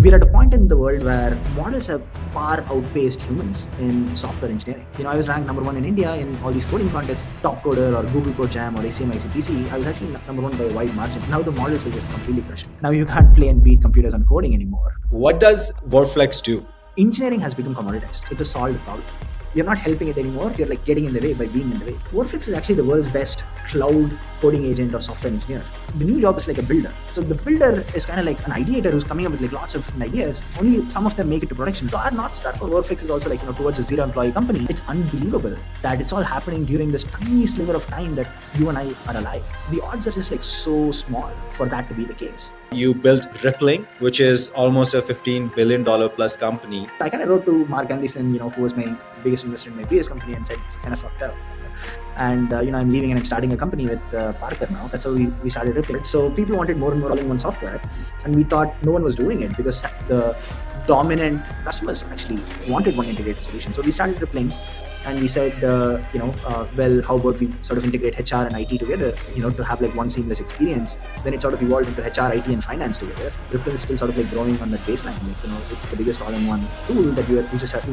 we're at a point in the world where models have far outpaced humans in software engineering. I was ranked number one in India in all these coding contests, Top Coder or Google Code Jam or ACM ICPC. I was actually number one by a wide margin. Now the models will just completely crush me. Now you can't play and beat computers on coding anymore. What does Vorflux do? Engineering has become commoditized. It's a solved problem. You're not helping it anymore. You're like getting in the way by being in the way. Vorflux is actually the world's best cloud coding agent or software engineer. The new job is like a builder. So the builder is kind of like an ideator who's coming up with like lots of different ideas. Only some of them make it to production. So our North Star for Vorflux is also like, towards a zero employee company. It's unbelievable that it's all happening during this tiny sliver of time that you and I are alive. The odds are just like so small for that to be the case. You built Rippling, which is almost a $15 billion plus company. I kind of wrote to Mark Anderson, who was my biggest investor in my previous company, and said, kind of fucked up. And, I'm leaving and I'm starting a company with Parker now. That's how we started Rippling. So people wanted more and more all-in-one software. And we thought no one was doing it because the dominant customers actually wanted one integrated solution. So we started Rippling. And we said, well, how about we sort of integrate HR and IT together, to have like one seamless experience. Then it sort of evolved into HR, IT, and finance together. Rippling is still sort of like growing on that baseline. It's the biggest all-in-one tool that you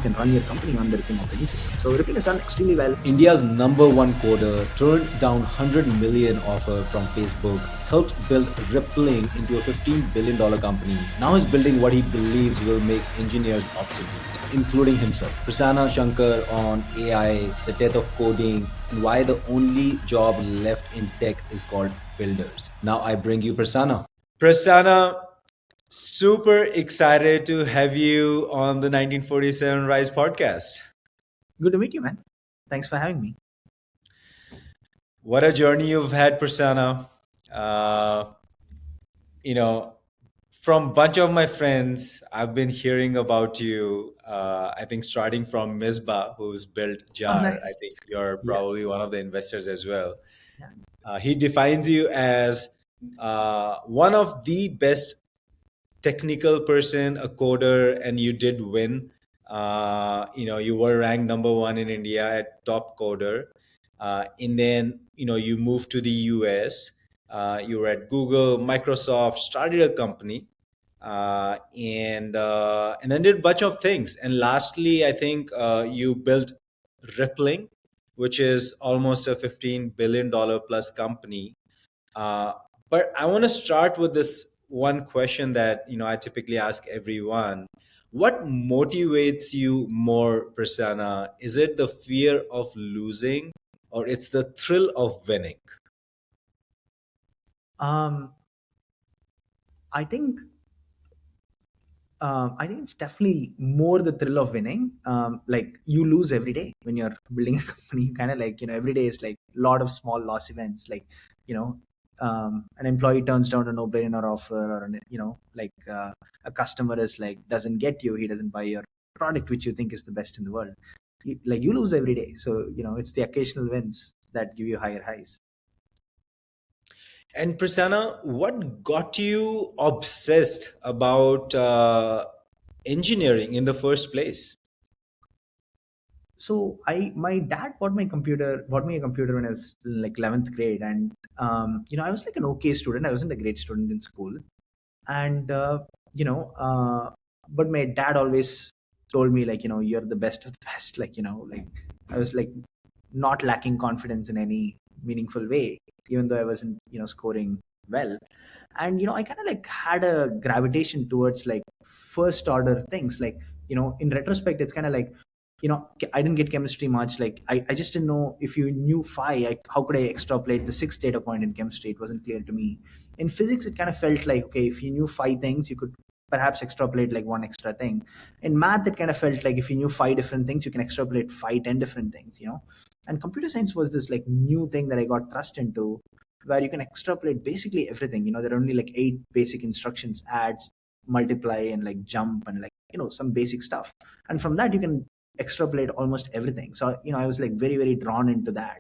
can run your company on the Rippling operating system. So Rippling has done extremely well. India's number one coder turned down 100 million offer from Facebook, helped build Rippling into a $15 billion company. Now he's building what he believes will make engineers obsolete, including himself. Prasanna Sankar on AI, the death of coding, and why the only job left in tech is called builders. Now I bring you Prasanna. Prasanna, super excited to have you on the 1947 Rise podcast. Good to meet you, man. Thanks for having me. What a journey you've had, Prasanna. From a bunch of my friends, I've been hearing about you. I think starting from Misbah, who's built Jar. Oh, nice. I think you're probably one of the investors as well. Yeah. He defines you as one of the best technical person, a coder, and you did win. You were ranked number one in India at Top Coder. And then, you moved to the US. You were at Google, Microsoft, started a company, and then did a bunch of things. And lastly, I think you built Rippling, which is almost a $15 billion plus company. But I want to start with this one question that I typically ask everyone. What motivates you more, Prasanna? Is it the fear of losing, or it's the thrill of winning? I think it's definitely more the thrill of winning. Like you lose every day when you're building a company. Kind of like every day is like a lot of small loss events. Like an employee turns down a no-brainer offer, or a customer is like doesn't get you. He doesn't buy your product, which you think is the best in the world. You lose every day. So it's the occasional wins that give you higher highs. And Prasanna, what got you obsessed about engineering in the first place? So my dad bought me a computer when I was like 11th grade, and I was like an okay student. I wasn't a great student in school, and but my dad always told me like you're the best of the best. I was like not lacking confidence in any meaningful way, even though I wasn't scoring well. And I kind of like had a gravitation towards like first order things. Like in retrospect, it's kind of like I didn't get chemistry much. Like I just didn't know if you knew phi, how could I extrapolate the sixth data point in chemistry? It wasn't clear to me. In physics, it kind of felt like, okay, if you knew five things, you could perhaps extrapolate like one extra thing. In math, it kind of felt like if you knew five different things, you can extrapolate 10 different things, And computer science was this like new thing that I got thrust into, where you can extrapolate basically everything. There are only like 8 basic instructions: add, multiply, and like jump, and like some basic stuff. And from that, you can extrapolate almost everything. So I was like very, very drawn into that,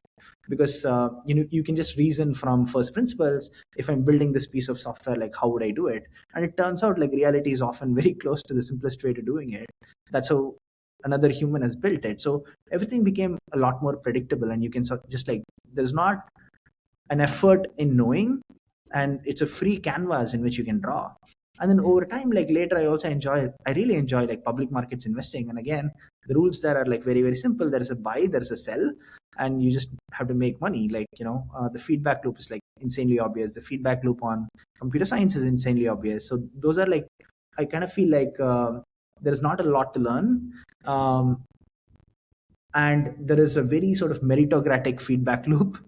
because you can just reason from first principles. If I'm building this piece of software, like how would I do it? And it turns out like reality is often very close to the simplest way to doing it. That's how another human has built it. So everything became a lot more predictable, and you can just like, there's not an effort in knowing, and it's a free canvas in which you can draw. And then over time, like later, I really enjoy like public markets investing. And again, the rules there are like very, very simple. There is a buy, there's a sell, and you just have to make money. Like, the feedback loop is like insanely obvious. The feedback loop on computer science is insanely obvious. So those are like, I kind of feel like there's not a lot to learn. And there is a very sort of meritocratic feedback loop.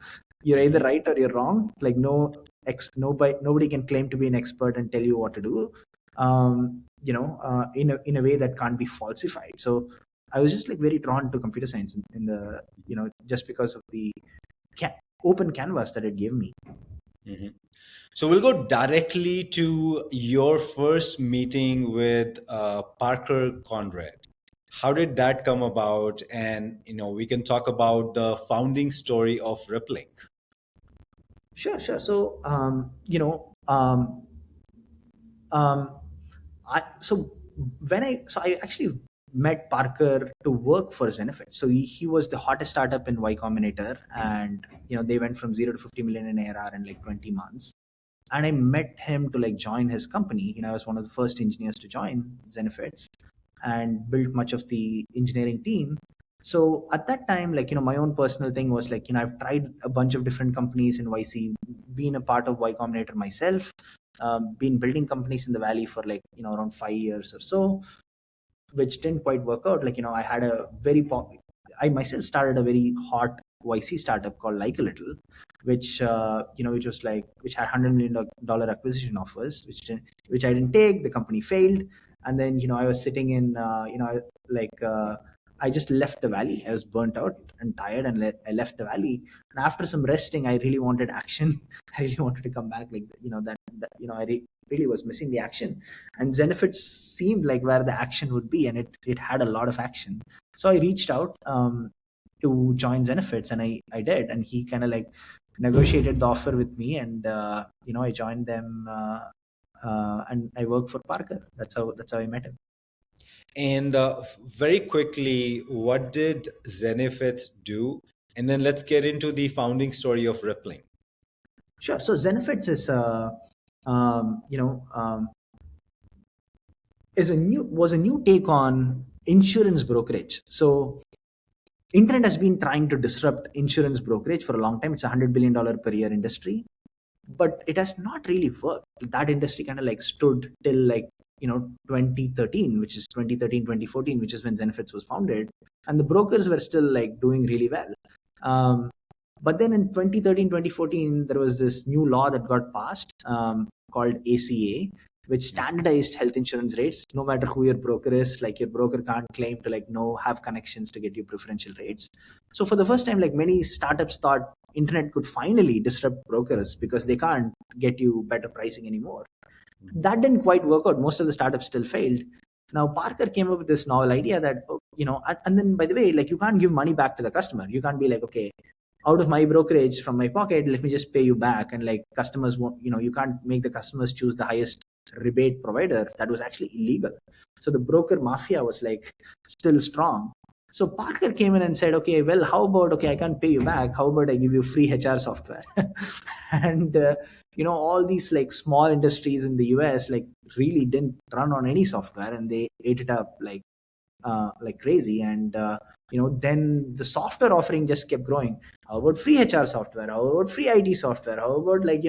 You're either right or you're wrong. Like nobody can claim to be an expert and tell you what to do, in a way that can't be falsified. So I was just like very drawn to computer science in the, just because of the open canvas that it gave me. Mm-hmm. So we'll go directly to your first meeting with Parker Conrad. How did that come about? And we can talk about the founding story of Rippling. Sure. So I actually met Parker to work for Zenefits. So he was the hottest startup in Y Combinator, and they went from 0 to 50 million in ARR in like 20 months. And I met him to like join his company. I was one of the first engineers to join Zenefits and built much of the engineering team. So at that time, like, my own personal thing was like, I've tried a bunch of different companies in YC, been a part of Y Combinator myself, been building companies in the Valley for like, around 5 years or so, which didn't quite work out. Like, I had I myself started a very hot YC startup called Like a Little, which which had $100 million acquisition offers, which I didn't take. The company failed, and then I was sitting in I just left the Valley. I was burnt out and tired, and I left the Valley. And after some resting, I really wanted action. I really wanted to come back. Like I really was missing the action, and Zenefits seemed like where the action would be, and it had a lot of action. So I reached out to join Zenefits, and I did, and he kind of like negotiated the offer with me, and I joined them, and I worked for Parker. That's how I met him. And very quickly, what did Zenefits do? And then let's get into the founding story of Rippling. Sure. So Zenefits is was a new take on insurance brokerage. So internet has been trying to disrupt insurance brokerage for a long time. It's $100 billion per year industry, but it has not really worked. That industry kind of like stood till like 2013, which is 2014, which is when Zenefits was founded, and the brokers were still like doing really well. But then in 2013, 2014, there was this new law that got passed called ACA, which standardized health insurance rates. No matter who your broker is, like your broker can't claim to like have connections to get you preferential rates. So for the first time, like many startups thought internet could finally disrupt brokers because they can't get you better pricing anymore. That didn't quite work out. Most of the startups still failed. Now Parker came up with this novel idea that, and then by the way, like you can't give money back to the customer. You can't be like, okay, out of my brokerage from my pocket, let me just pay you back. And like customers won't, you can't make the customers choose the highest rebate provider. That was actually illegal. So the broker mafia was like still strong. So Parker came in and said, okay, well, how about, okay, I can't pay you back. How about I give you free HR software? And, all these like small industries in the US, like really didn't run on any software, and they ate it up like crazy. And, then the software offering just kept growing. How about free HR software? How about free IT software? How about like,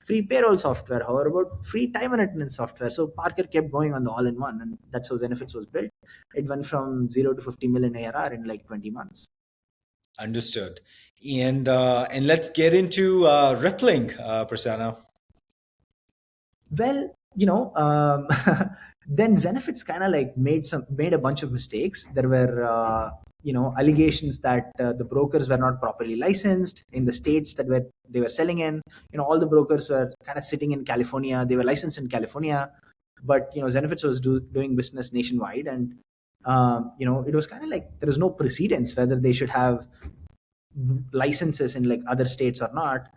free payroll software? How about free time and attendance software? So Parker kept going on the all-in-one, and that's how Zenefits was built. It went from 0 to 50 million ARR in like 20 months. Understood. And let's get into Rippling, Prasanna. Well, then Zenefits kind of like made a bunch of mistakes. There were allegations that the brokers were not properly licensed in the states that they were selling in. All the brokers were kind of sitting in California. They were licensed in California, but Zenefits was doing business nationwide, and it was kind of like there was no precedence whether they should have licenses in like other states or not.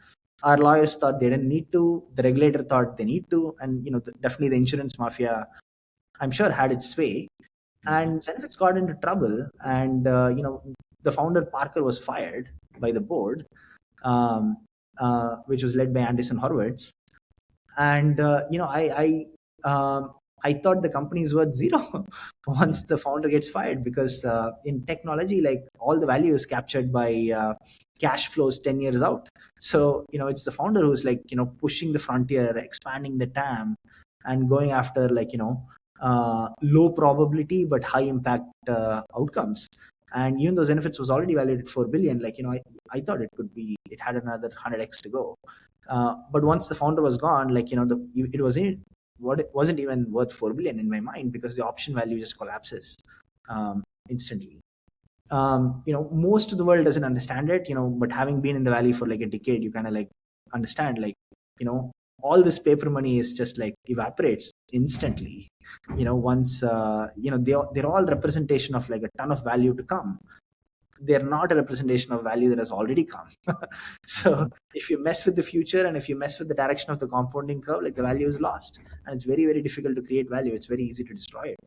Our lawyers thought they didn't need to. The regulator thought they need to, and definitely the insurance mafia, I'm sure, had its way. And Zenefits got into trouble, and the founder Parker was fired by the board, which was led by Anderson Horowitz. And I I thought the company is worth zero once the founder gets fired, because in technology, like, all the value is captured by cash flows 10 years out. So it's the founder who's like pushing the frontier, expanding the TAM, and going after, like, low probability but high impact outcomes. And even though Zenefits was already valued at 4 billion, like, I thought it had another 100x to go. But once the founder was gone, like, it wasn't what it wasn't even worth 4 billion in my mind, because the option value just collapses instantly. Most of the world doesn't understand it, but having been in the valley for like a decade, you kind of like understand, like, you know all this paper money is just like evaporates instantly. Once they're all representation of like a ton of value to come. They're not a representation of value that has already come. So if you mess with the future, and if you mess with the direction of the compounding curve, like, the value is lost, and it's very, very difficult to create value. It's very easy to destroy it.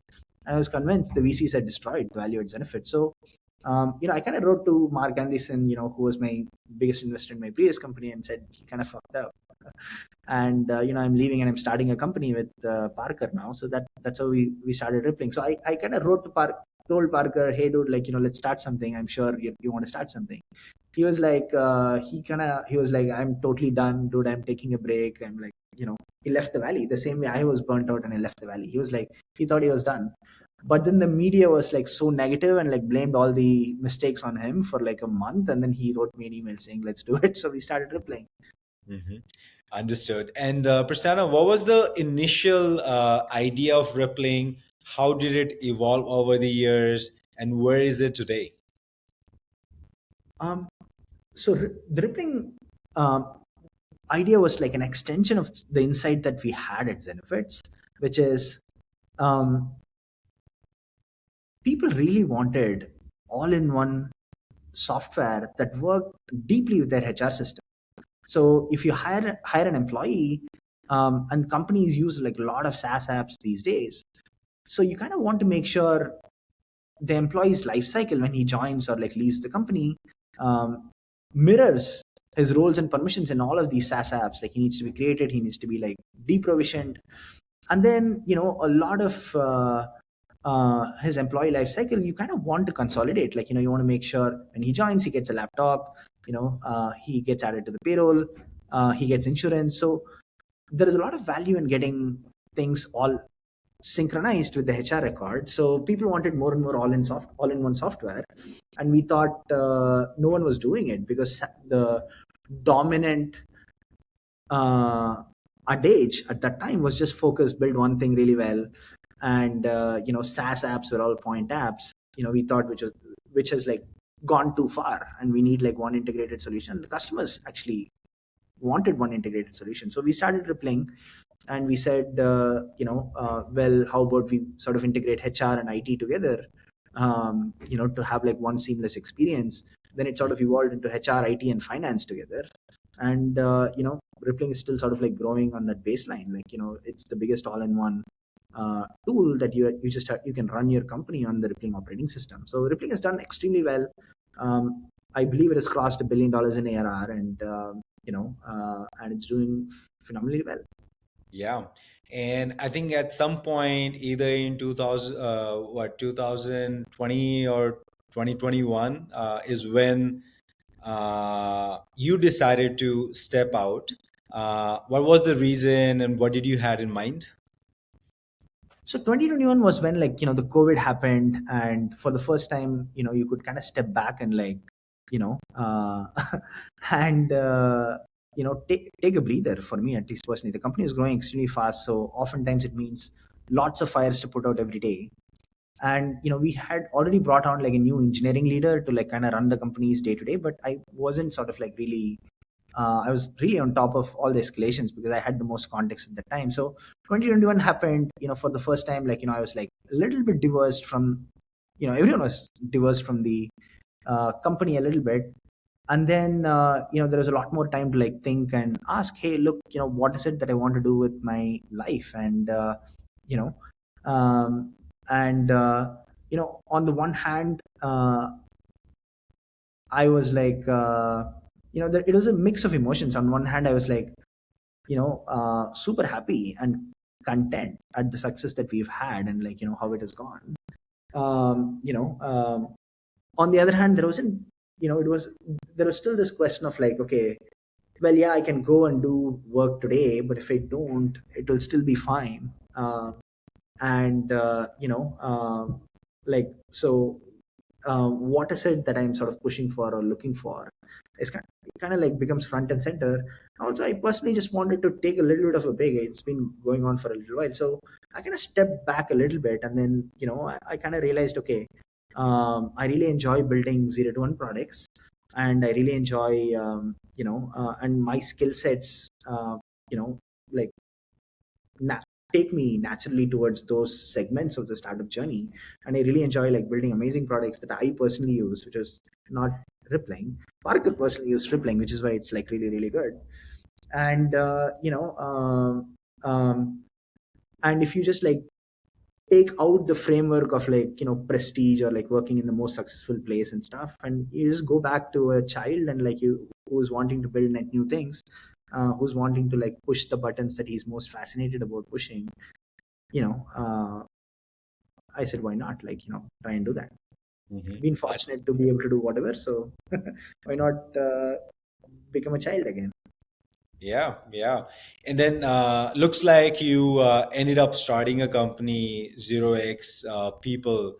And I was convinced the VCs had destroyed the value at Zenefit. So I kind of wrote to Mark Anderson, who was my biggest investor in my previous company, and said he kind of fucked up. And I'm leaving and I'm starting a company with Parker now. So that's how we started Rippling. So I kind of wrote to told Parker, hey dude, like, let's start something. I'm sure you want to start something. He was like, he was like, I'm totally done, dude. I'm taking a break. I'm like, he left the valley the same way I was burnt out and I left the valley. He was like, he thought he was done. But then the media was like so negative and like blamed all the mistakes on him for like a month. And then he wrote me an email saying, let's do it. So we started Rippling. Mhm. Understood. And Prasanna, what was the initial idea of Rippling? How did it evolve over the years, and where is it today? Um, the Rippling idea was like an extension of the insight that we had at Zenefits, which is, um, people really wanted all-in-one software that worked deeply with their HR system. So if you hire an employee, and companies use like a lot of SaaS apps these days, so you kind of want to make sure the employee's life cycle when he joins or like leaves the company mirrors his roles and permissions in all of these SaaS apps. Like, he needs to be created, he needs to be like deprovisioned, and then a lot of his employee life cycle you kind of want to consolidate. Like, you want to make sure when he joins, he gets a laptop, he gets added to the payroll, he gets insurance. So there is a lot of value in getting things all synchronized with the HR record. So people wanted more and more all-in-one software, and we thought no one was doing it, because the dominant adage at that time was just focus, build one thing really well, and SaaS apps were all point apps. We thought, which has like gone too far, and we need like one integrated solution. The customers actually wanted one integrated solution, so we started Rippling, and we said, well, how about we sort of integrate HR and IT together, to have like one seamless experience. Then it sort of evolved into HR, IT, and finance together. And Rippling is still sort of like growing on that baseline. Like, it's the biggest all-in-one tool that you can run your company on the Rippling operating system. So Rippling has done extremely well. I believe it has crossed $1 billion in ARR, and it's doing phenomenally well. Yeah. And I think at some point, either in 2020 or 2021, is when you decided to step out. What was the reason, and what did you had in mind? So 2021 was when, like, the COVID happened, and for the first time, you could kind of step back and like, you know, and take a breather. For me, at least personally, the company is growing extremely fast, so oftentimes it means lots of fires to put out every day. And we had already brought on like a new engineering leader to like kind of run the company's day to day, but I wasn't sort of like really I was really on top of all the escalations because I had the most context at the time. So 2021 happened, for the first time, like, I was like a little bit divorced from, everyone was divorced from the company a little bit. And then, there was a lot more time to like think and ask, hey, look, what is it that I want to do with my life? And, you know, um, and, on the one hand, I was like, it was a mix of emotions. On one hand, I was like, super happy and content at the success that we've had, and like how it has gone. You know On the other hand, there wasn't it was there was still this question of like, okay, well, yeah, I can go and do work today, but if I don't, it will still be fine. And like so What is it that I'm sort of pushing for or looking for is kind of like becomes front and center. Also, I personally just wanted to take a little bit of a break. It's been going on for a little while, so I kind of stepped back a little bit, and then I kind of realized, okay, I really enjoy building 0 to 1 products, and I really enjoy and my skill sets you know like na- take me naturally towards those segments of the startup journey. And I really enjoy like building amazing products that I personally use, which is not rippling. Parker personally used rippling, which is why it's like really really good. And and if you just like take out the framework of like prestige or like working in the most successful place and stuff, and you just go back to a child and like you who's wanting to build net new things, who's wanting to like push the buttons that he's most fascinated about pushing. you know uh, I said, why not, like try and do that. Mhm. Been fortunate to be able to do whatever, so why not become a child again. Yeah, yeah. And then looks like you ended up starting a company, 0x People.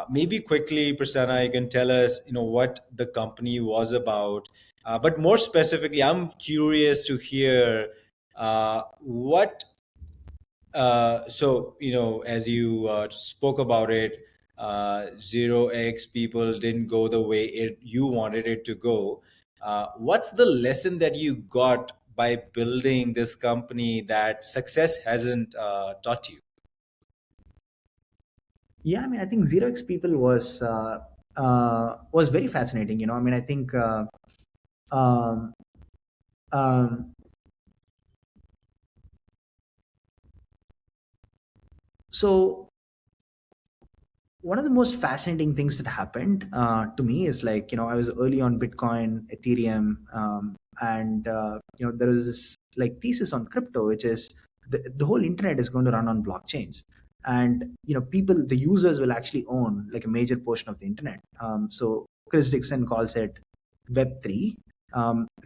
Maybe quickly, Prasanna, you can tell us, what the company was about. But more specifically, I'm curious to hear what as you spoke about it, 0x People didn't go the way you wanted it to go. What's the lesson that you got by building this company that success hasn't taught you? Yeah, I mean, I think 0x People was very fascinating. I mean, I think um, um, so one of the most fascinating things that happened to me is like I was early on Bitcoin, Ethereum, and there was this like thesis on crypto, which is the whole internet is going to run on blockchains, and people, the users, will actually own like a major portion of the internet. So Chris Dixon calls it Web 3.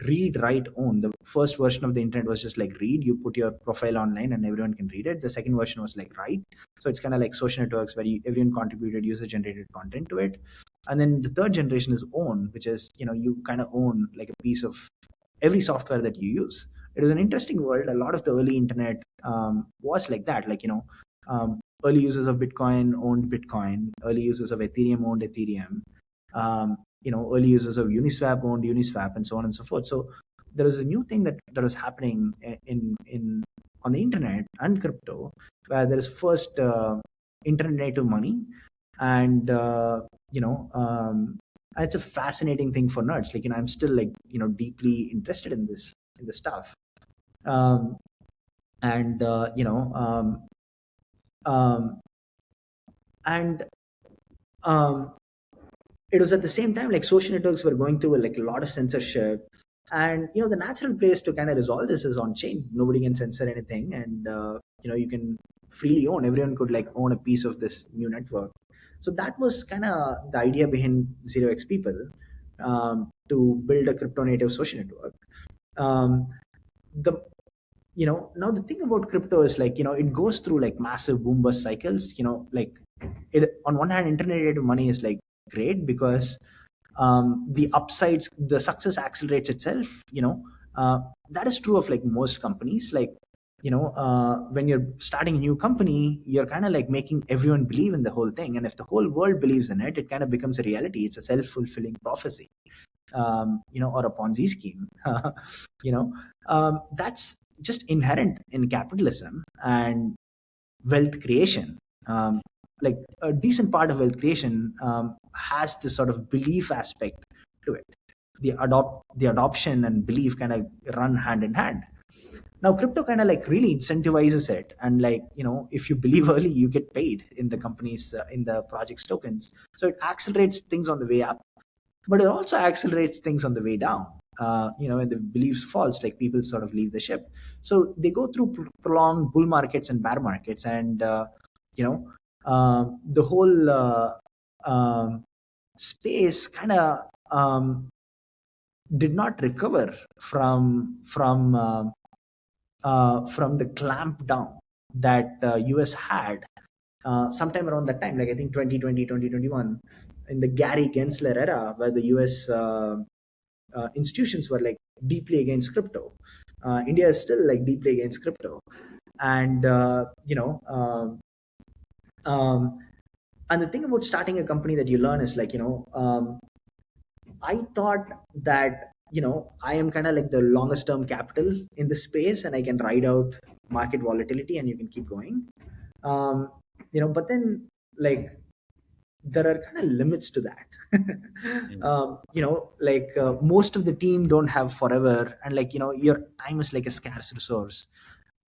Read, write, own. The first version of the internet was just like read, you put your profile online and everyone can read it. The second version was like write, so it's kind of like social networks where everyone contributed user generated content to it. And then the third generation is own, which is you kind of own like a piece of every software that you use. It was an interesting world. A lot of the early internet was like that. Like early users of Bitcoin owned Bitcoin. Early users of Ethereum owned Ethereum. Early users of Uniswap owned Uniswap, and so on and so forth. So there was a new thing that was happening in on the internet and crypto, where there is first internet native money, and and it's a fascinating thing for nerds. Like I'm still like deeply interested in this stuff. um, and um, and um, it was at the same time like social networks were going through like a lot of censorship, and the natural place to kind of resolve this is on chain. Nobody can censor anything, and you can freely own. Everyone could like own a piece of this new network. So that was kind of the idea behind 0x People, to build a crypto native social network. Um, the now the thing about crypto is like it goes through like massive boom bust cycles. Like it, on one hand, internet native money is like great because the upsides, the success accelerates itself. That is true of like most companies. Like when you're starting a new company, you're kind of like making everyone believe in the whole thing, and if the whole world believes in it, it kind of becomes a reality. It's a self-fulfilling prophecy, or a Ponzi scheme. That's just inherent in capitalism and wealth creation. Like a decent part of wealth creation has this sort of belief aspect to it. The adoption and belief kind of run hand in hand. Now crypto kind of like really incentivizes it, and like if you believe early, you get paid in the companies, in the project's tokens. So it accelerates things on the way up, but it also accelerates things on the way down. when the beliefs falls, like people sort of leave the ship. So they go through prolonged bull markets and bear markets, and you know the whole um, space kind of did not recover from the clamp down that US had sometime around that time, like I think 2020, 2021, in the Gary Gensler era, where the US institutions were like deeply against crypto. India is still like deeply against crypto, and um, and the thing about starting a company that you learn is like I thought that I am kind of like the longest term capital in the space, and I can ride out market volatility, and you can keep going. um, but then, like, there are kind of limits to that. Most of the team don't have forever, and like your time is like a scarce resource.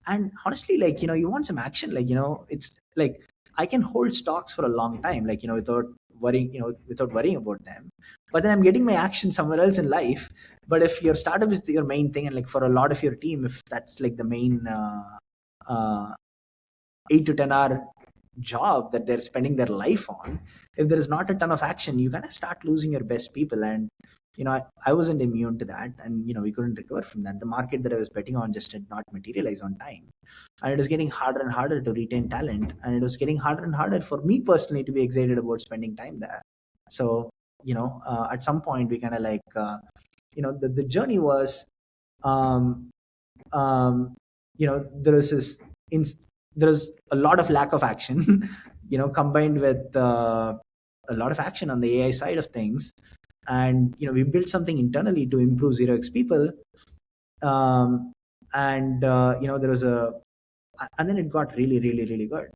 And honestly, like you want some action, like it's like I can hold stocks for a long time, like without worrying about them, but then I'm getting my action somewhere else in life. But if your startup is your main thing, and like for a lot of your team, if that's like the main uh, 8 to 10 hour job that they're spending their life on, if there is not a ton of action, you kind of start losing your best people. And I wasn't immune to that, and we couldn't recover from that. The market that I was betting on just did not materialize on time, and it was getting harder and harder to retain talent, and it was getting harder and harder for me personally to be excited about spending time there. So at some point we kind of like the journey was um there was there was a lot of lack of action combined with a lot of action on the AI side of things. And we built something internally to improve 0x people. um, and there was a and then it got really, really, really good.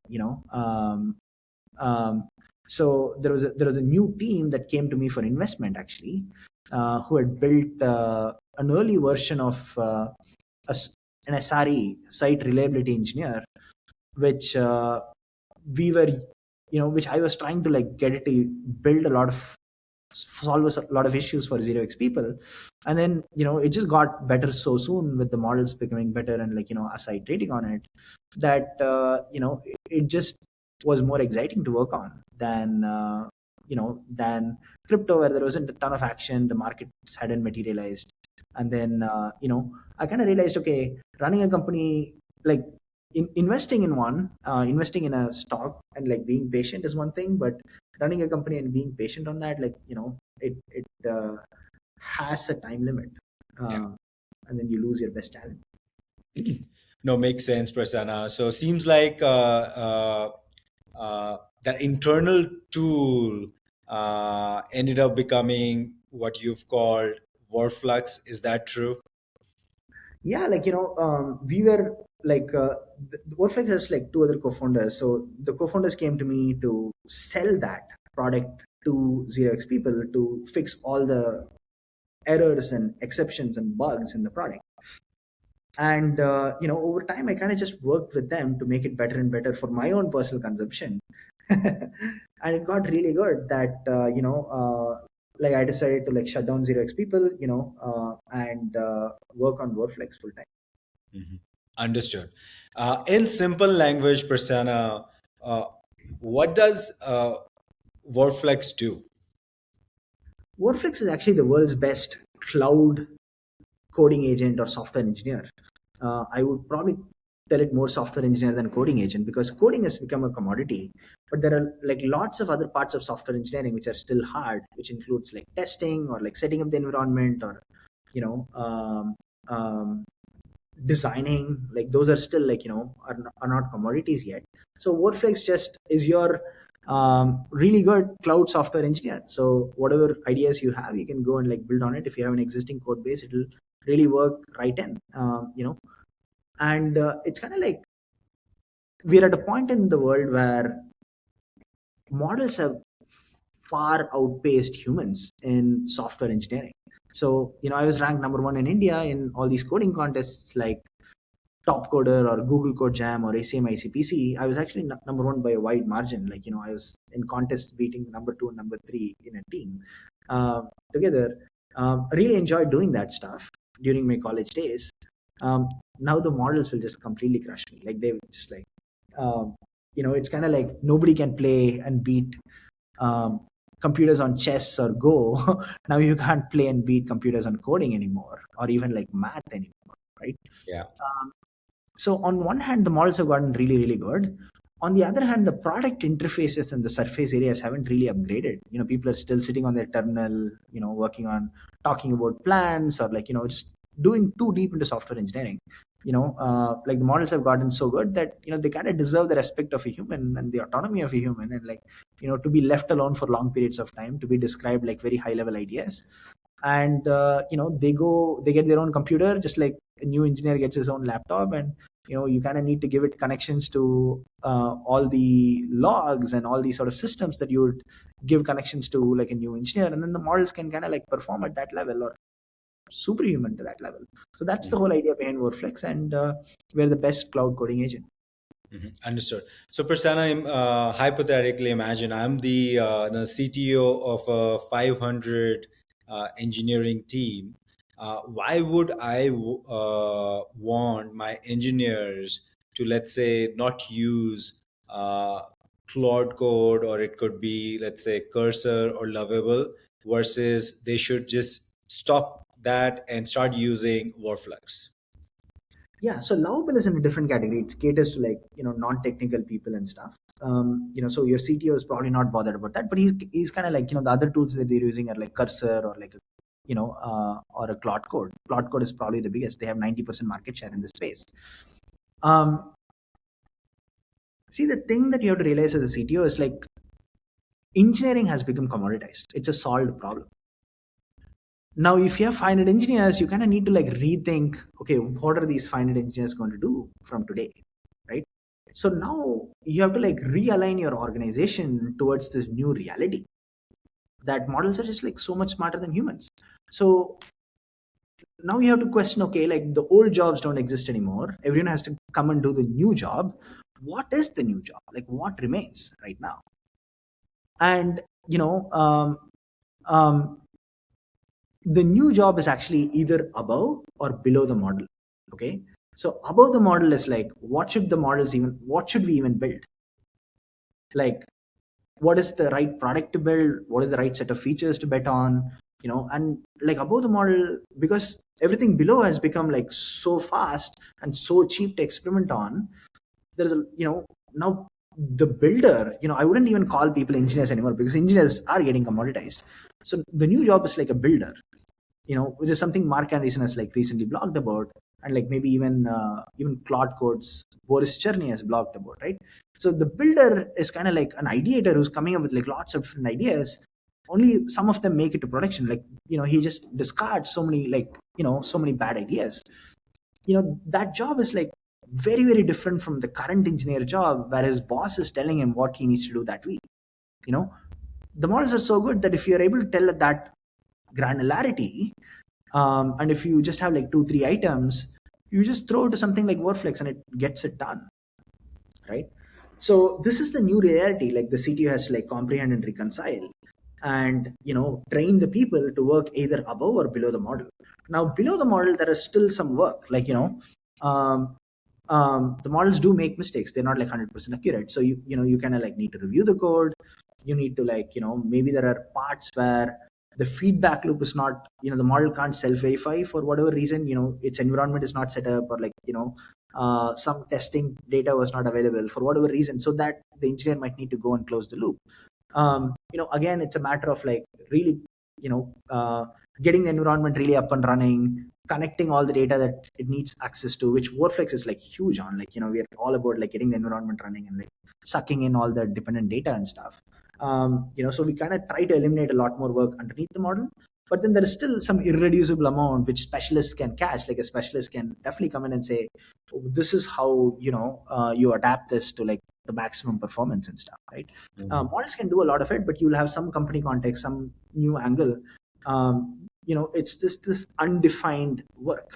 So there was a new team that came to me for investment, actually, who had built an early version of an SRE, site reliability engineer, which we were, which I was trying to like get it to build a lot of solve a lot of issues for 0x people. And then it just got better so soon, with the models becoming better, and like us iterating on it, that it just was more exciting to work on than crypto, where there wasn't a ton of action, the markets hadn't materialized. And then I kind of realized, okay, running a company, like investing in a stock and like being patient is one thing, but running a company and being patient on that, like it has a time limit. Yeah. And then you lose your best talent. No, makes sense, Prasanna. So seems like that internal tool ended up becoming what you've called Vorflux. Is that true? Yeah, like we were like Vorflex has like two other co-founders. So the co-founders came to me to sell that product to 0x people to fix all the errors and exceptions and bugs in the product. And over time I kind of just worked with them to make it better and better for my own personal consumption. And it got really good that like I decided to like shut down 0x people, and work on Vorflex full time. Mhm. Understood. In simple language, Prasanna, uh, what does Vorflex do? Vorflex is actually the world's best cloud coding agent or software engineer. I would probably tell it more software engineer than coding agent, because coding has become a commodity. But there are like lots of other parts of software engineering which are still hard, which includes like testing or like setting up the environment, or you know um, um, designing. Like those are still like are not commodities yet. So Vorflex just is your really good cloud software engineer. So whatever ideas you have, you can go and like build on it. If you have an existing code base, it'll really work right in. And it's kind of like we're at a point in the world where models have far outpaced humans in software engineering. So I was ranked number one in India in all these coding contests, like Top Coder or Google Code Jam or ACM ICPC. I was actually number one by a wide margin. Like I was in contests beating number two and number three in a team together. Really enjoyed doing that stuff during my college days. Now the models will just completely crush me. Like they will just like, um, it's kind of like nobody can play and beat um, computers on chess or Go. Now you can't play and beat computers on coding anymore, or even like math anymore, right? Yeah. Um, so on one hand, the models have gotten really, really good. On the other hand, the product interfaces and the surface areas haven't really upgraded. People are still sitting on their terminal, working on talking about plans, or like, just doing too deep into software engineering. Like the models have gotten so good that, they kind of deserve the respect of a human and the autonomy of a human, and like, to be left alone for long periods of time, to be described like very high level ideas. And they get their own computer, just like a new engineer gets his own laptop. And you kind of need to give it connections to all the logs and all these sort of systems that you would give connections to like a new engineer, and then the models can kind of like perform at that level, or superhuman to that level. So that's the whole idea behind Vorflux, and we're the best cloud coding agent. Understood. So, Prasanna, hypothetically, imagine I'm the CTO of a 500 engineering team. Why would I want my engineers to, let's say, not use Claude Code, or it could be, let's say, Cursor or Lovable, versus they should just stop that and start using Vorflux? Yeah, so Lovable is in a different category. It caters to like non-technical people and stuff. So your CTO is probably not bothered about that, but he's kind of like the other tools that they're using are like Cursor, or like or a Claude Code. Claude Code is probably the biggest. They have 90% market share in this space. Um, See, the thing that you have to realize as a CTO is like engineering has become commoditized. It's a solved problem. Now if you have 500 engineers, you kind of need to like rethink, okay, what are these 500 engineers going to do from today, right? So now you have to like realign your organization towards this new reality that models are just like so much smarter than humans. So now you have to question, okay, like the old jobs don't exist anymore, everyone has to come and do the new job. What is the new job? Like what remains right now? And um, the new job is actually either above or below the model. Okay, so above the model is like, what should we even build? Like, what is the right product to build? What is the right set of features to bet on? And like above the model, because everything below has become like so fast and so cheap to experiment on, there's a now the builder, I wouldn't even call people engineers anymore, because engineers are getting commoditized. So the new job is like a builder, which is something Mark Andreessen has like recently blogged about, and like maybe even Claude Code's Boris Cherny has blogged about, right? So the builder is kind of like an ideator who's coming up with like lots of different ideas. Only some of them make it to production. Like he just discards so many so many bad ideas. That job is like very, very different from the current engineer job, where his boss is telling him what he needs to do that week. you know the models are so good that if you're able to tell at that granularity, and if you just have like 2 3 items, you just throw it to something like Vorflux and it gets it done, right? So this is the new reality, like the CTO has to like comprehend and reconcile, and train the people to work either above or below the model. Now below the model there is still some work, like um, the models do make mistakes, they're not like 100% accurate. So you kind of like need to review the code. You need to like maybe there are parts where the feedback loop is not, the model can't self verify for whatever reason, its environment is not set up, or like some testing data was not available for whatever reason, so that the engineer might need to go and close the loop. Again, it's a matter of like really getting the environment really up and running, connecting all the data that it needs access to, which Vorflux is like huge on. Like we're all about like getting the environment running and like sucking in all the dependent data and stuff. So we kind of try to eliminate a lot more work underneath the model, but then there is still some irreducible amount which specialists can catch. Like a specialist can definitely come in and say, oh, this is how you adapt this to like the maximum performance and stuff, right? Models can do a lot of it, but you'll have some company context, some new angle. It's just this undefined work.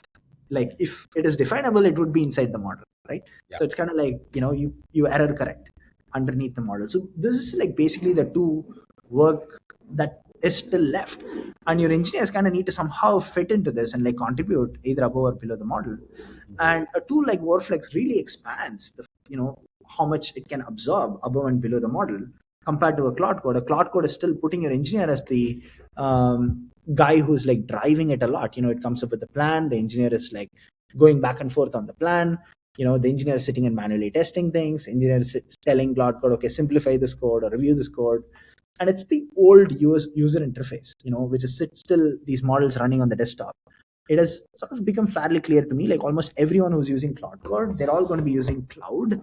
Like if it is definable, it would be inside the model, right? Yeah. So it's kind of like you error correct underneath the model. So this is like basically the two work that is still left, and your engineers kind of need to somehow fit into this and like contribute either above or below the model. And a tool like Vorflux really expands the, how much it can absorb above and below the model compared to a cloud code. A cloud code is still putting your engineer as the guy who's like driving it a lot. It comes up with a plan, the engineer is like going back and forth on the plan. The engineer is sitting and manually testing things, engineer is telling cloud code, okay, simplify this code or review this code. And it's the old user interface, which is still these models running on the desktop. It has sort of become fairly clear to me, like almost everyone who's using cloud code, they're all going to be using cloud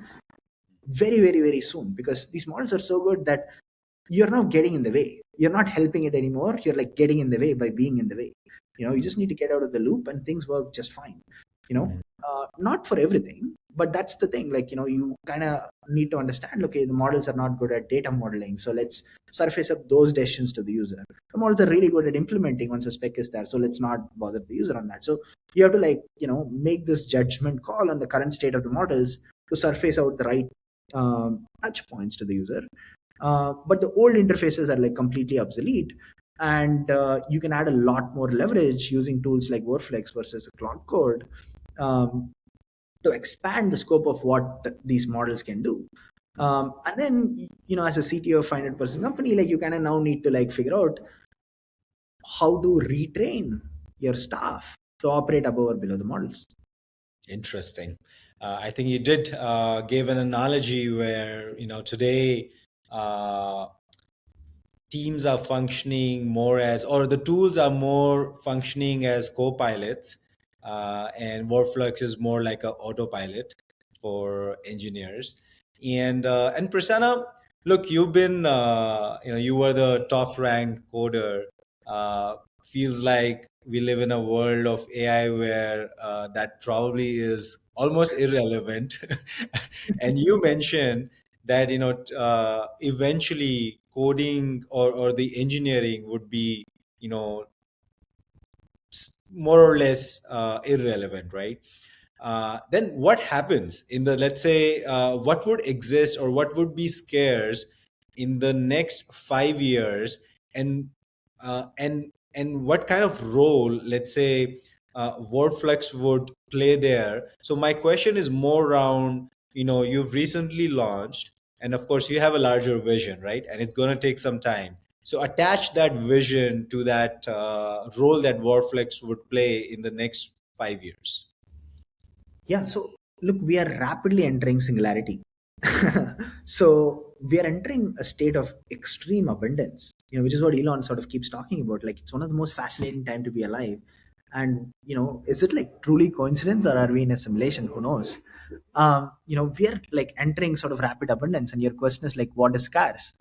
very, very, very soon, because these models are so good that you're now getting in the way. You're not helping it anymore. You're like getting in the way by being in the way. You just need to get out of the loop and things work just fine. Not for everything, but that's the thing. Like, you kind of need to understand, okay, the models are not good at data modeling. So let's surface up those decisions to the user. The models are really good at implementing once a spec is there. So let's not bother the user on that. So you have to like, make this judgment call on the current state of the models to surface out the right touch points to the user. But the old interfaces are like completely obsolete, and you can add a lot more leverage using tools like Vorflux versus a cloud code um, to expand the scope of what these models can do. And then, as a CTO of 500-person company, like you kind of now need to like figure out how to retrain your staff to operate above or below the models. Interesting. I think you did give an analogy where, today teams are functioning more as, or the tools are more functioning as co-pilots, and Vorflux is more like an autopilot for engineers. And Prasanna, look, you've been, you were the top ranked coder. Feels like we live in a world of AI where that probably is almost irrelevant. And you mentioned that eventually coding or the engineering would be more or less irrelevant, right? Then what happens in the, let's say, what would exist or what would be scarce in the next 5 years, and and what kind of role, let's say, Vorflux would play there? So my question is more around, you've recently launched, and of course you have a larger vision, right? And it's going to take some time. So attach that vision to that role that Vorflux would play in the next 5 years. Yeah, so look, we are rapidly entering singularity. So we are entering a state of extreme abundance, which is what Elon sort of keeps talking about. Like, it's one of the most fascinating time to be alive. And is it like truly coincidence, or are we in a simulation? Who knows? We are like entering sort of rapid abundance, and your question is like, what is scarce?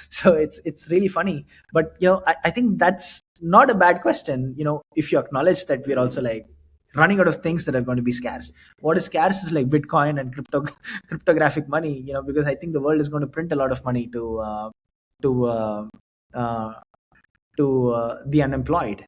So it's really funny, but I think that's not a bad question. If you acknowledge that we're also like running out of things that are going to be scarce. What is scarce is like Bitcoin and cryptographic money, because I think the world is going to print a lot of money to uh, the unemployed.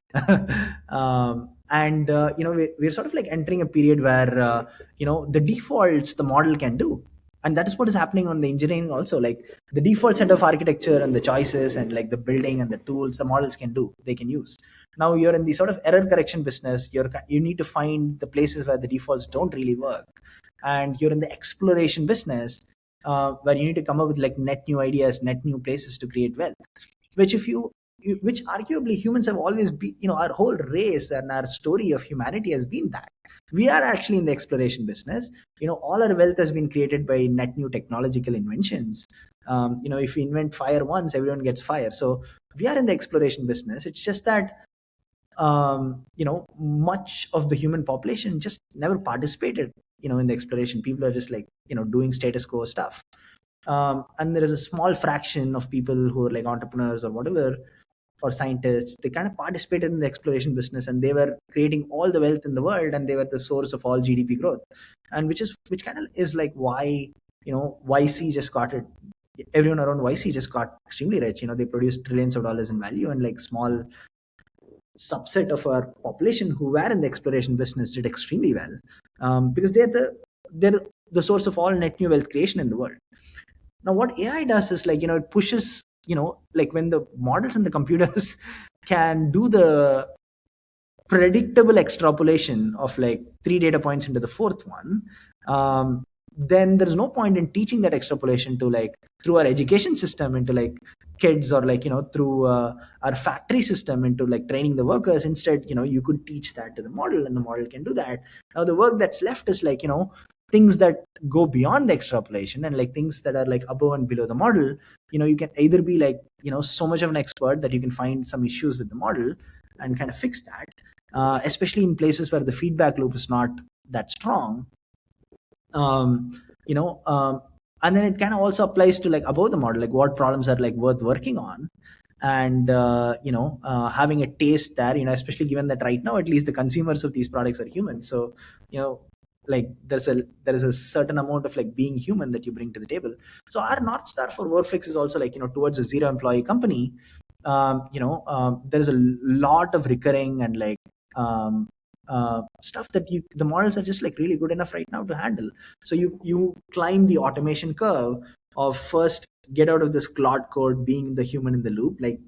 And we're sort of like entering a period where the defaults the model can do, and that is what is happening on the engineering also. Like, the default set of architecture and the choices and like the building and the tools the models can do, they can use. Now you're in the sort of error correction business. You need to find the places where the defaults don't really work, and you're in the exploration business, where you need to come up with like net new ideas, net new places to create wealth, which if you which arguably humans have always been. Our whole race and our story of humanity has been that we are actually in the exploration business. All our wealth has been created by net new technological inventions. If we invent fire once, everyone gets fire. So we are in the exploration business. It's just that much of the human population just never participated in the exploration. People are just like doing status quo stuff. And there is a small fraction of people who are like entrepreneurs or whatever, or scientists. They kind of participated in the exploration business, and they were creating all the wealth in the world, and they were the source of all GDP growth. And which kind of is like why YC just got it. Everyone around YC just got extremely rich. They produced trillions of dollars in value, and like small subset of our population who were in the exploration business did extremely well, because they're the source of all net new wealth creation in the world. Now what AI does is like it pushes like when the models and the computers can do the predictable extrapolation of like 3 data points into the fourth one, then there's no point in teaching that extrapolation to like through our education system into like kids, or like through our factory system into like training the workers. Instead, you could teach that to the model, and the model can do that. Now the work that's left is like things that go beyond the extrapolation, and like things that are like above and below the model. You can either be like so much of an expert that you can find some issues with the model and kind of fix that, especially in places where the feedback loop is not that strong. um, you know um, and then it kind of also applies to like above the model, like what problems are like worth working on. And having a taste there, especially given that right now at least the consumers of these products are humans. So like there is a certain amount of like being human that you bring to the table. So our North Star for Vorflux is also like towards a zero employee company. There is a lot of recurring and like stuff that the models are just like really good enough right now to handle. So you climb the automation curve of first get out of this cloud code, being the human in the loop, like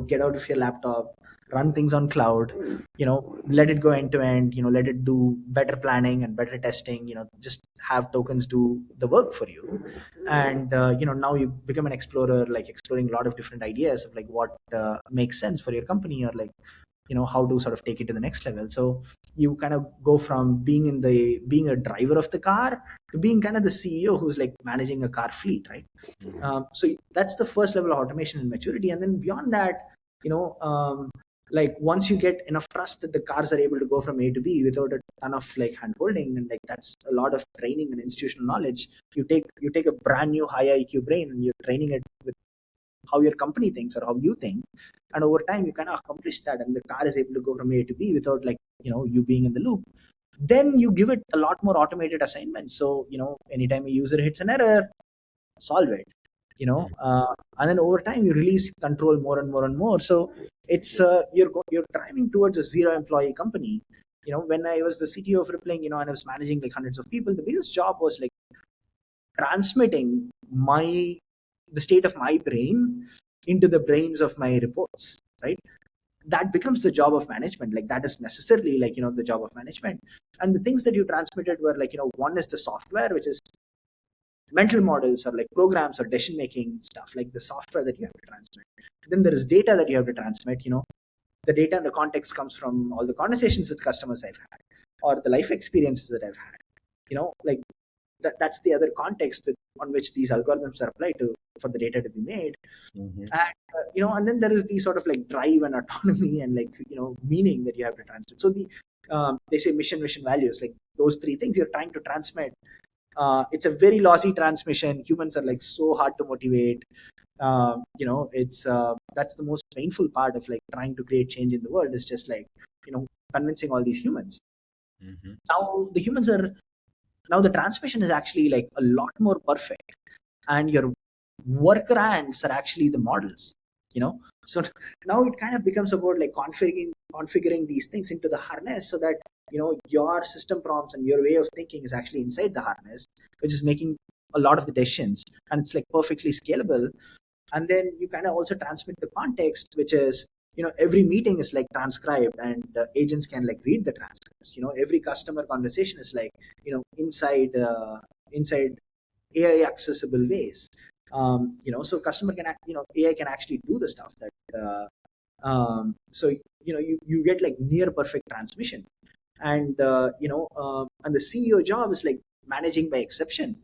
get out of your laptop, run things on cloud, let it go end to end, let it do better planning and better testing, just have tokens do the work for you. And now you become an explorer, like exploring a lot of different ideas of like what makes sense for your company, or like how to sort of take it to the next level. So you kind of go from being a driver of the car to being kind of the CEO who's like managing a car fleet, right? So that's the first level of automation and maturity. And then beyond that, like once you get enough trust that the cars are able to go from A to B without a ton of like hand holding, and like that's a lot of training and institutional knowledge. You take a brand new high IQ brain and you're training it with how your company thinks or how you think, and over time you kind of accomplish that, and the car is able to go from A to B without like you being in the loop. Then you give it a lot more automated assignments. So anytime a user hits an error, solve it. And then over time you release control more and more and more. So it's you're driving towards a zero employee company. When I was the CTO of Rippling, and I was managing like hundreds of people, the biggest job was like transmitting the state of my brain into the brains of my reports, right? That becomes the job of management. Like that is necessarily like the job of management. And the things that you transmitted were like one is the software, which is mental models or like programs or decision making stuff, like the software that you have to transmit. Then there is data that you have to transmit. The data and the context comes from all the conversations with customers I've had, or the life experiences that I've had. Like that's the other context on which these algorithms are applied to for the data to be made. And and then there is the sort of like drive and autonomy and like meaning that you have to transmit. So they say mission, vision, values, like those three things you're trying to transmit. It's a very lossy transmission. Humans are like so hard to motivate. It's that's the most painful part of like trying to create change in the world, is just like convincing all these humans. Now the transmission is actually like a lot more perfect, and your worker ants are actually the models. So now it kind of becomes about like configuring these things into the harness, so that your system prompts and your way of thinking is actually inside the harness, which is making a lot of the decisions, and it's like perfectly scalable. And then you kind of also transmit the context, which is every meeting is like transcribed, and the agents can like read the transcripts. Every customer conversation is like inside AI accessible ways. So customer can AI can actually do the stuff that so you get like near perfect transmission. And and the CEO job is like managing by exception.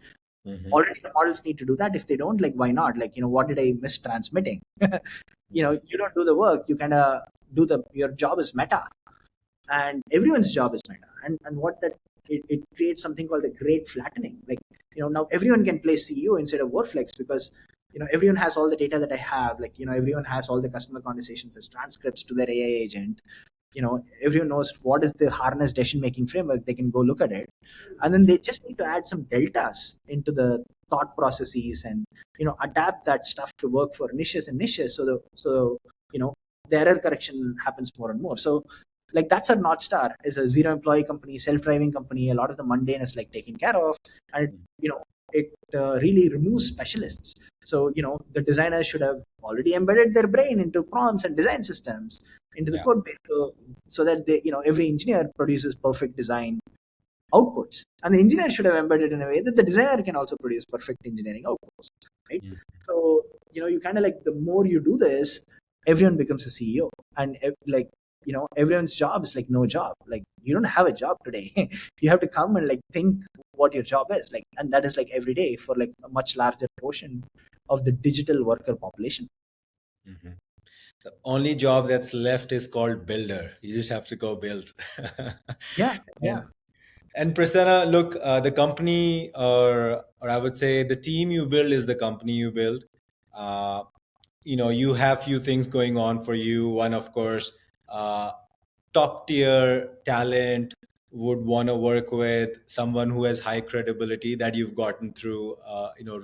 Already the models need to do that. If they don't, like why not? Like what did I miss transmitting? You don't do the work, you kind of do your job is meta, and everyone's job is meta. And what that it creates something called the great flattening. Like now everyone can play CEO inside of Vorflux, because everyone has all the data that I have. Like everyone has all the customer conversations as transcripts to their AI agent. Everyone knows what is the harness decision making framework. They can go look at it, and then they just need to add some deltas into the thought processes, and adapt that stuff to work for niches and niches. So the error correction happens more and more. So like that's our North Star, is a zero employee company, self-driving company. A lot of the mundane is like taken care of, and really removes specialists. So the designers should have already embedded their brain into prompts and design systems into the Yeah. code base, so that every engineer produces perfect design outputs, and the engineer should have embedded in a way that the designer can also produce perfect engineering outputs, right? Mm. So you kind of like, the more you do this, everyone becomes a CEO, and like everyone's job is like no job. Like, you don't have a job today. You have to come and like think what your job is like, and that is like every day for like a much larger portion of the digital worker population. Mhm. The only job that's left is called builder. You just have to go build. Yeah, yeah. and and Prasanna, look, the company, or I would say the team you build is the company you build. Uh, you have few things going on for you. One, of course, uh, top tier talent would want to work with someone who has high credibility that you've gotten through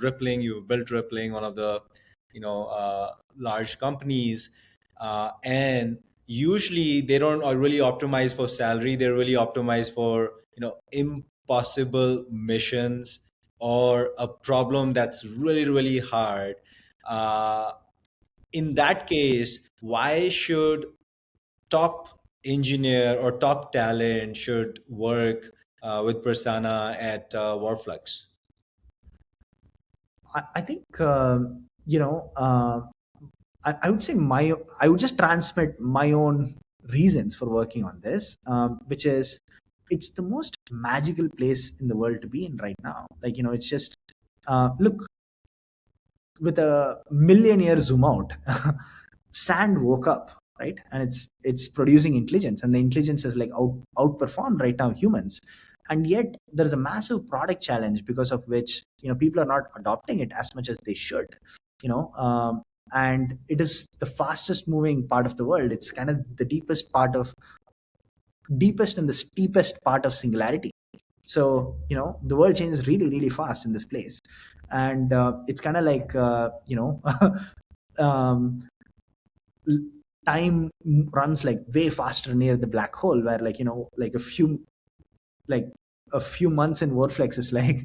Rippling. You've built Rippling, one of the large companies, and usually they don't really optimize for salary. They're really optimized for impossible missions or a problem that's really really hard. uh, in that case, why should top engineer or top talent should work with Prasanna at Vorflux? I think I would say I would just transmit my own reasons for working on this, which is, it's the most magical place in the world to be in right now. Like, it's just, look, with a million year zoom out, sand woke up, right? And it's producing intelligence, and the intelligence is like outperformed right now humans. And yet there's a massive product challenge, because of which people are not adopting it as much as they should. you know um, and it is the fastest moving part of the world. It's kind of the deepest and the steepest part of singularity. So the world changes really really fast in this place. And it's kind of like, um, time runs like way faster near the black hole, where like like like a few months in Vorflex is like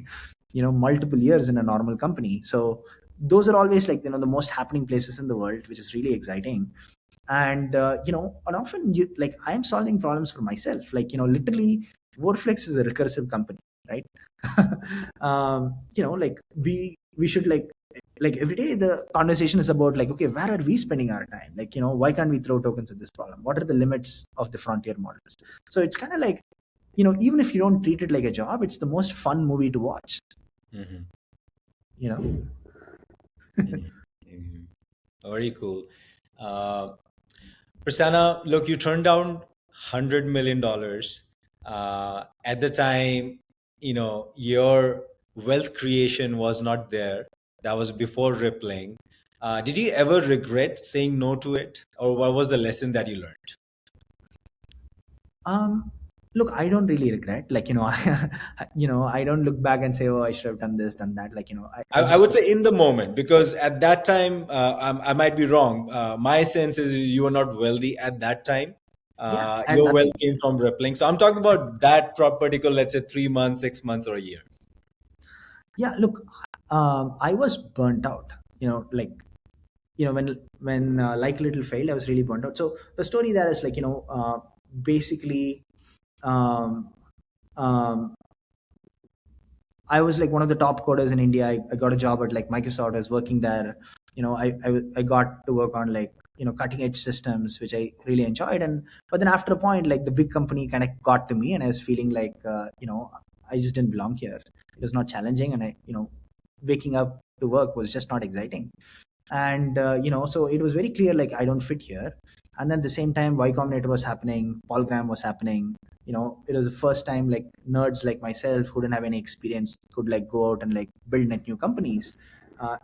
multiple years in a normal company. So those are always like the most happening places in the world, which is really exciting. And and often like I am solving problems for myself, like literally Vorflex is a recursive company, right? Like we should like every day the conversation is about like, okay, where are we spending our time? Like why can't we throw tokens at this problem? What are the limits of the frontier models? So it's kind of like, even if you don't treat it like a job, it's the most fun movie to watch. Mhm. you know Mhm. Mhm. Very cool. Uh, Prasanna, look, you turned down $100 million. At the time, your wealth creation was not there. That was before Rippling. Did you ever regret saying no to it, or what was the lesson that you learned? um Look, I don't really regret, like I don't look back and say, oh, I should have done this, done that. Like I I just, would say in the moment, because at that time, I might be wrong. My sense is you were not wealthy at that time. yeah, I had Your wealth nothing. came from Rippling. So I'm talking about that particular, let's say, 3 months, 6 months, or a year. Yeah, look, I was burnt out, like when like little failed, I was really burnt out. So the story there is like, basically, um, um, I was like one of the top coders in India. I got a job at like Microsoft. I was working there. I got to work on like cutting edge systems, which I really enjoyed. And but then after a point, like the big company kind of got to me, and I was feeling like I just didn't belong here. It was not challenging, and I waking up to work was just not exciting. And so it was very clear like I don't fit here. And then at the same time, Y Combinator was happening, Polgram was happening. It was the first time like nerds like myself who didn't have any experience could like go out and like build net new companies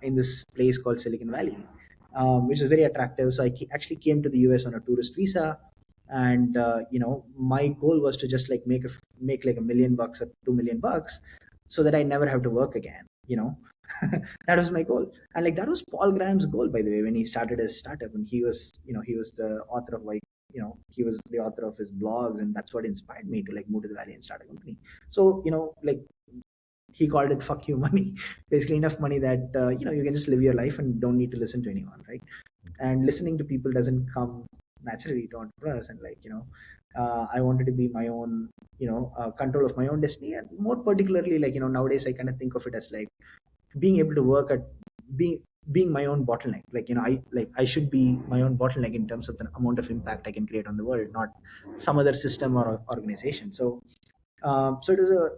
in this place called Silicon Valley, which is very attractive. So I actually came to the US on a tourist visa. And my goal was to just like make like $1 million or $2 million, so that I never have to work again. That was my goal. And like that was Paul Graham's goal, by the way, when he started his startup. And he was the author of like, he was the author of his blogs, and that's what inspired me to like move to the Valley and start a company. So like he called it "fuck you money." Basically, enough money that you can just live your life and don't need to listen to anyone, right? And listening to people doesn't come naturally to entrepreneurs. And I wanted to be my own, control of my own destiny. And more particularly, nowadays I kind of think of it as like being able to work at being being my own bottleneck. I should be my own bottleneck in terms of the amount of impact I can create on the world, not some other system or organization. So it was a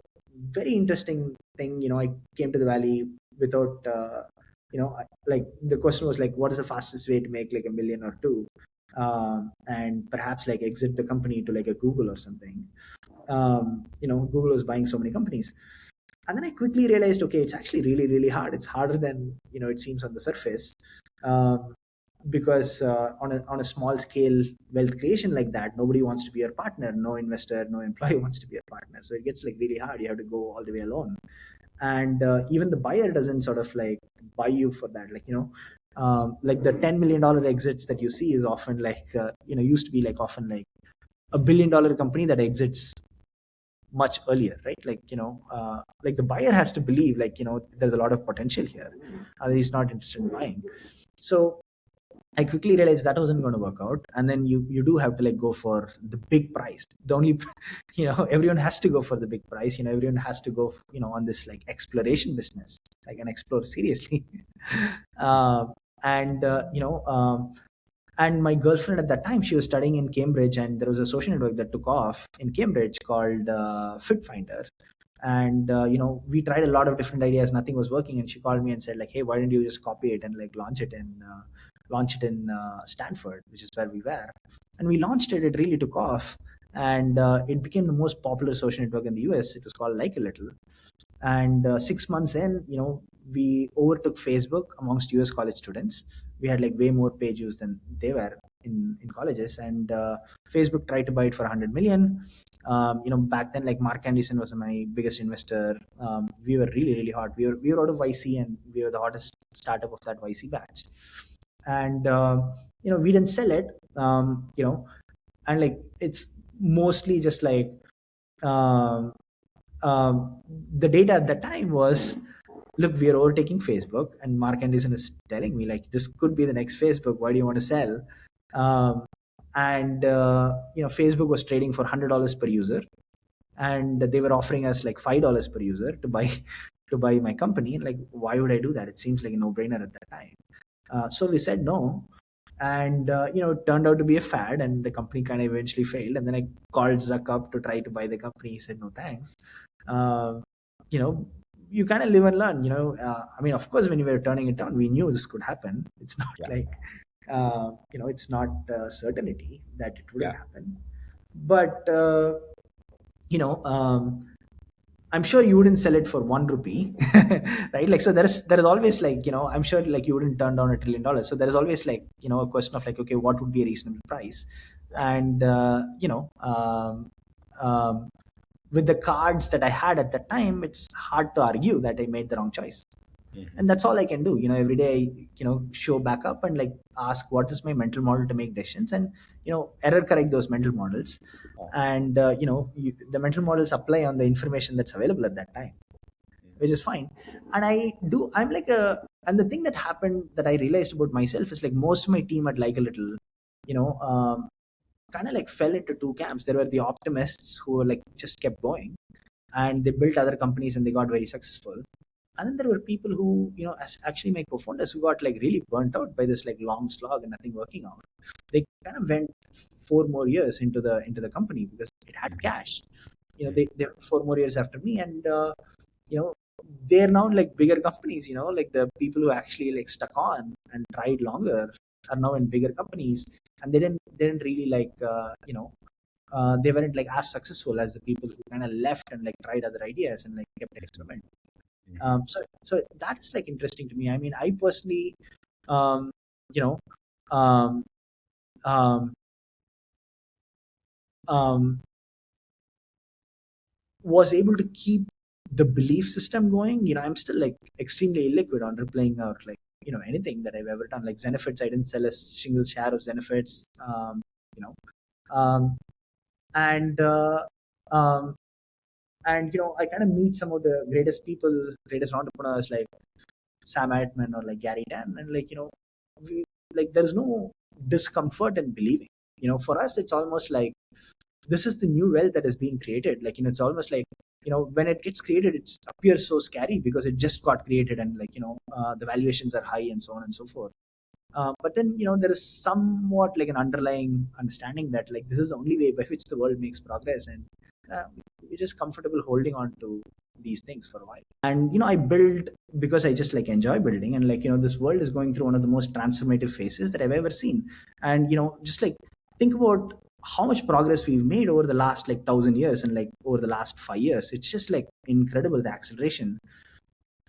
very interesting thing. I came to the valley without like the question was like, what is the fastest way to make like a million or two, and perhaps like exit the company to like a Google or something. Google was buying so many companies. And then I quickly realized, okay, it's actually really, really hard. It's harder than it seems on the surface, um, because on a small scale wealth creation like that, nobody wants to be your partner. No investor, no employee wants to be your partner. So it gets like really hard. You have to go all the way alone, and even the buyer doesn't sort of like buy you for that. Like the $10 million exits that you see is often like used to be like often like $1 billion company that exits much earlier, right? Like the buyer has to believe there's a lot of potential here, he's not interested in buying. So I quickly realized that wasn't going to work out. And then you do have to like go for the big price. The only everyone has to go for the big price. Everyone has to go on this like exploration business, like and explore seriously. And and my girlfriend at that time, she was studying in Cambridge, and there was a social network that took off in Cambridge called Fit Finder. And we tried a lot of different ideas, nothing was working. And she called me and said like, hey, why don't you just copy it and like launch it in Stanford, which is where we were. And we launched it. It really took off, and it became the most popular social network in the US. It was called Like a Little. And 6 months in, we overtook Facebook amongst US college students. We had like way more page views than they were in colleges. And Facebook tried to buy it for 100 million. Back then, like Mark Anderson was my biggest investor. We were really, really hot. We were out of YC, and we were the hottest startup of that YC batch. And we didn't sell it. And like it's mostly just like um, the data at that time was, look, we are overtaking Facebook, and Mark Anderson is telling me like, this could be the next Facebook. Why do you want to sell? And Facebook was trading for $100 per user, and they were offering us like $5 per user to buy to buy my company. Like, why would I do that? It seems like a no-brainer at that time. So we said no, and it turned out to be a fad, and the company kind of eventually failed. And then I called Zuck up to try to buy the company. He said no thanks. uh, you know you kind of live and learn. I mean, of course, when we were turning it down, we knew this could happen. It's not Yeah. like it's not certainty that it wouldn't Yeah. happen. But you know um, I'm sure you wouldn't sell it for 1 rupee, right? Like, so there is always like, I'm sure like you wouldn't turn down $1 trillion. So there is always like, a question of like, okay, what would be a reasonable price? And with the cards that I had at that time, it's hard to argue that I made the wrong choice. Mhm. And that's all I can do. Every day I, show back up and like ask what is my mental model to make decisions, and error correct those mental models. And the mental models apply on the information that's available at that time, which is fine. And I'm like a and the thing that happened that I realized about myself is like most of my team at Like a Little, you know kind of like fell into two camps. There were the optimists who were like just kept going, and they built other companies and they got very successful. And then there were people who, actually my co-founders, who got like really burnt out by this like long slog and nothing working out. They kind of went 4 more years into the company because it had cash. They were 4 more years after me, and you know they're now like bigger companies. Like the people who actually like stuck on and tried longer are now in bigger companies, and they didn't really like they weren't like as successful as the people who kind of left and like tried other ideas and like kept experimenting. So that's like interesting to me. I mean, I personally, um, you know, um, um, um, was able to keep the belief system going. I'm still like extremely illiquid on replaying out like anything that I've ever done. Like Zenefits, I didn't sell a single share of Zenefits. You know, um, and uh, um, And I kind of meet some of the greatest people, greatest entrepreneurs like Sam Altman or like Gary Dan, and we, like there's no discomfort in believing. For us, it's almost like this is the new wealth that is being created. It's almost like when it gets created, it appears so scary because it just got created, and the valuations are high and so on and so forth. But then there is somewhat like an underlying understanding that like this is the only way by which the world makes progress, and we're just comfortable holding on to these things for a while. And I build because I just like enjoy building, and this world is going through one of the most transformative phases that I've ever seen. And just like think about how much progress we've made over the last like 1,000 years, and like over the last 5 years. It's just like incredible, the acceleration.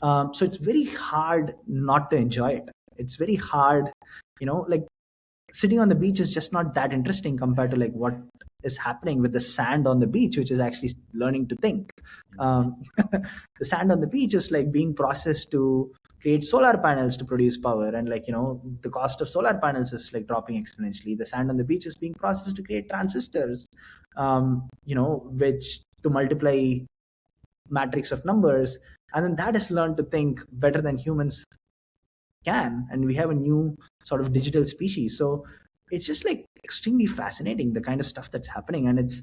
So it's very hard not to enjoy it. It's very hard, like sitting on the beach is just not that interesting compared to like what is happening with the sand on the beach, which is actually learning to think. The sand on the beach is like being processed to create solar panels to produce power, and the cost of solar panels is like dropping exponentially. The sand on the beach is being processed to create transistors, which to multiply matrix of numbers, and then that is learned to think better than humans can, and we have a new sort of digital species. So it's just like extremely fascinating, the kind of stuff that's happening, and it's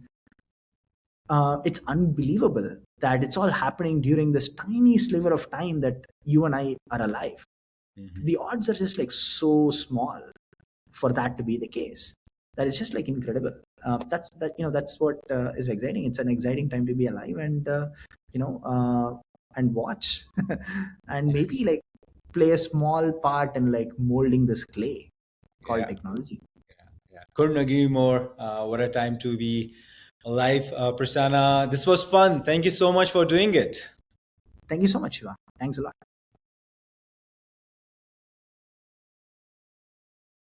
unbelievable that it's all happening during this tiny sliver of time that you and I are alive. The odds are just like so small for that to be the case, that is just like incredible. That's what is exciting. It's an exciting time to be alive, and and watch and maybe like play a small part in like molding this clay called Yeah. technology. Yeah. Couldn't agree more. What a time to be alive. Prasanna, this was fun. Thank you so much for doing it. Thank you so much, Shiva. Thanks a lot.